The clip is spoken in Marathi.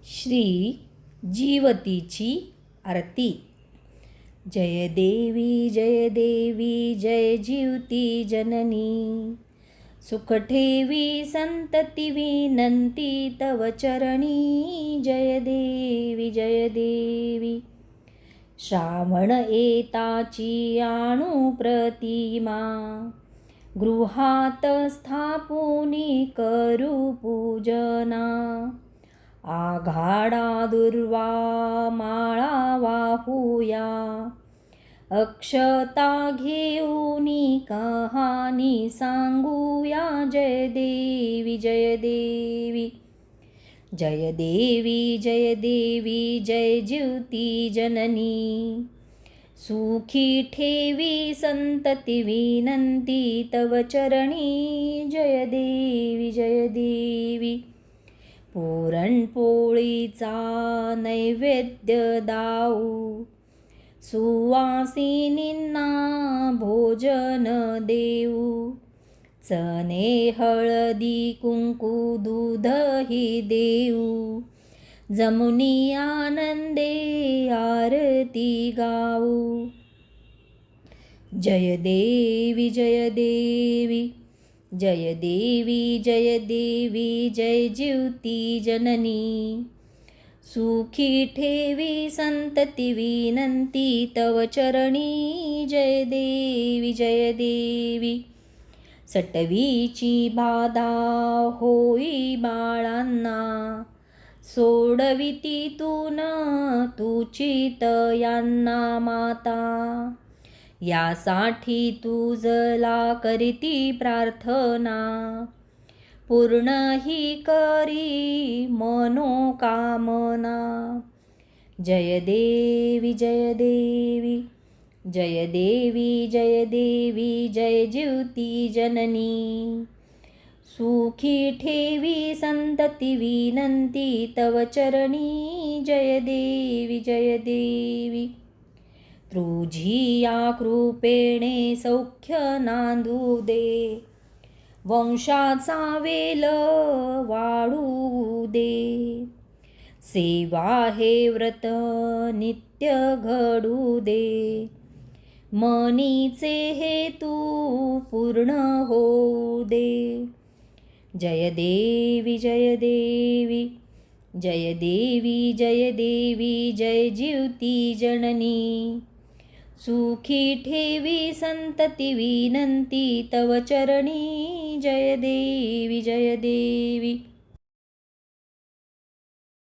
श्री जीवतीची आरती. जय देवी जय जीवती जननी. सुख ठेवी संतती विनंती तव चरणी. जय देवी. श्रावण येताची आणू प्रतिमा. गृहात स्थापुनी करू पूजना. आघाडा दुर्वा माळा वाहूया. अक्षता घेऊनी कहाणी सांगूया. जय देवी जय देवी जय ज्योती जननी. सुखी ठेवी संतती विनंती तव चरणी. जय देवी. पुरणपोळीचा नैवेद्य दाऊ. सुवासिनींना भोजन देऊ. चणे हळदी कुंकू दूधही देऊ. जमुनी आनंदे आरती गाऊ. जय देवी जय ज्योती जननी. सुखी ठेवी संतती विनंती तव चरणी. जय देवी. सटवीची बाधा होई बाळांना. सोडवितीतून तुची तयांना माता. यासाठी तुझला करीती प्रार्थना. पूर्ण ही करी मनोकामना. जय देवी जय ज्योती जननी. सुखी ठेवी संतती विनंती तव चरणी. जय देवी. तुझिया कृपेने सौख्य नांदू दे. वंशाचा वेल वाढू दे. सेवा हे व्रत नित्य घडू दे. मनीचे हेतू पूर्ण होऊ दे. जय देवी जय ज्योती जननी. सुखी ठेवी संतती विनंती तव चरणी. जय देवी